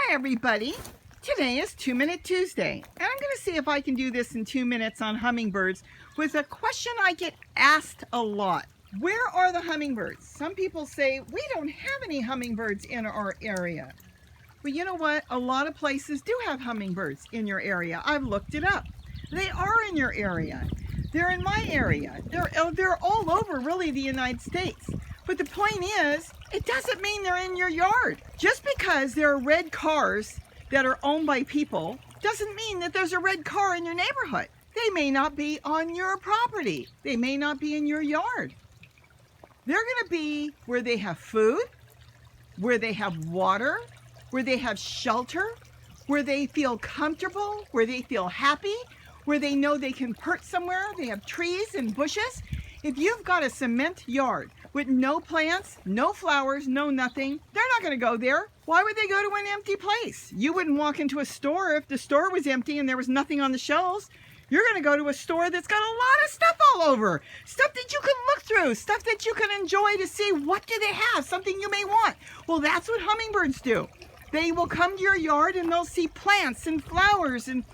Hi everybody, today is 2-Minute Tuesday, and I'm going to see if I can do this in 2 minutes on hummingbirds with a question I get asked a lot. Where are the hummingbirds? Some people say, we don't have any hummingbirds in our area. But you know what? A lot of places do have hummingbirds in your area. I've looked it up. They are in your area. They're in my area. They're all over, really, the United States. But the point is, it doesn't mean they're in your yard. Just because there are red cars that are owned by people doesn't mean that there's a red car in your neighborhood. They may not be on your property. They may not be in your yard. They're going to be where they have food, where they have water, where they have shelter, where they feel comfortable, where they feel happy, where they know they can perch somewhere. They have trees and bushes. If you've got a cement yard with no plants, no flowers, no nothing, they're not going to go there. Why would they go to an empty place? You wouldn't walk into a store if the store was empty and there was nothing on the shelves. You're going to go to a store that's got a lot of stuff all over. Stuff that you can look through, stuff that you can enjoy to see what do they have, something you may want. Well, that's what hummingbirds do. They will come to your yard and they'll see plants and flowers and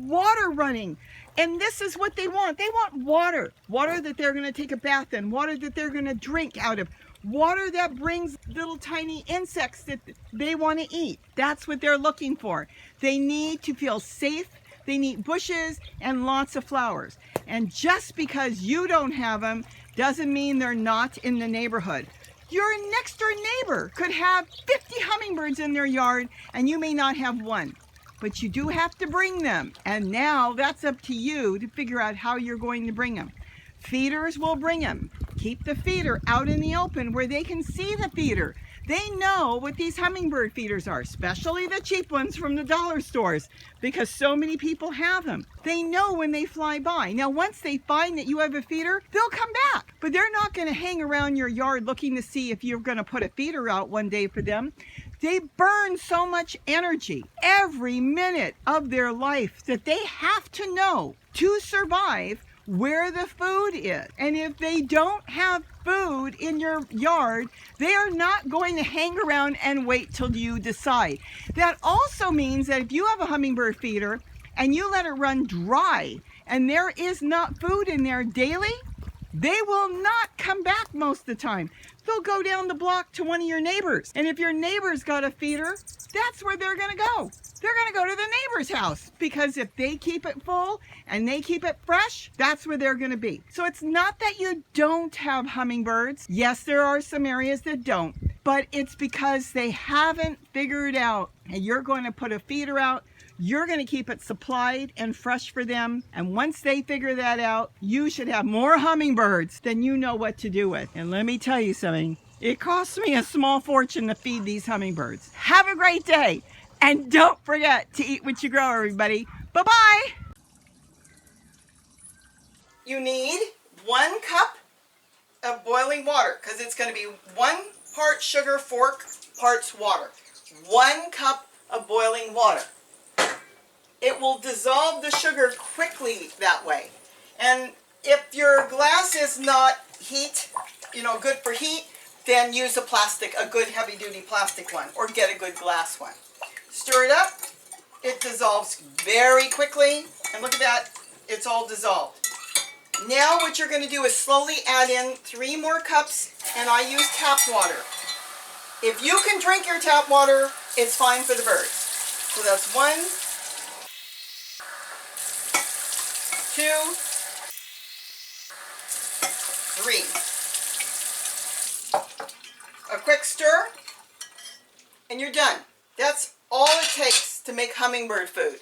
water running. And this is what they want. They want water. Water that they're going to take a bath in. Water that they're going to drink out of. Water that brings little tiny insects that they want to eat. That's what they're looking for. They need to feel safe. They need bushes and lots of flowers. And just because you don't have them doesn't mean they're not in the neighborhood. Your next door neighbor could have 50 hummingbirds in their yard and you may not have one. But you do have to bring them. And now that's up to you to figure out how you're going to bring them. Feeders will bring them. Keep the feeder out in the open where they can see the feeder. They know what these hummingbird feeders are, especially the cheap ones from the dollar stores, because so many people have them. They know when they fly by. Now, once they find that you have a feeder, they'll come back. But they're not going to hang around your yard looking to see if you're going to put a feeder out one day for them. They burn so much energy every minute of their life that they have to know to survive where the food is. And if they don't have food in your yard, they are not going to hang around and wait till you decide. That also means that if you have a hummingbird feeder and you let it run dry and there is not food in there daily, they will not come back most of the time. They'll go down the block to one of your neighbors. And if your neighbor's got a feeder, that's where they're going to go. They're going to go to the neighbor's house, because if they keep it full and they keep it fresh, that's where they're going to be. So it's not that you don't have hummingbirds. Yes, there are some areas that don't, but it's because they haven't figured out, and you're going to put a feeder out. You're going to keep it supplied and fresh for them. And once they figure that out, you should have more hummingbirds than you know what to do with. And let me tell you something. It costs me a small fortune to feed these hummingbirds. Have a great day. And don't forget to eat what you grow, everybody. Bye-bye. You need 1 cup of boiling water, because it's going to be 1 part sugar, 4 parts water. 1 cup of boiling water. It will dissolve the sugar quickly that way. And if your glass is not good for heat, then use a good heavy-duty plastic one, or get a good glass one. Stir it up. It dissolves very quickly. And look at that. It's all dissolved. Now what you're going to do is slowly add in 3 more cups, and I use tap water. If you can drink your tap water, it's fine for the birds. So that's 1, 2, 3. A quick stir, and you're done. That's all it takes to make hummingbird food.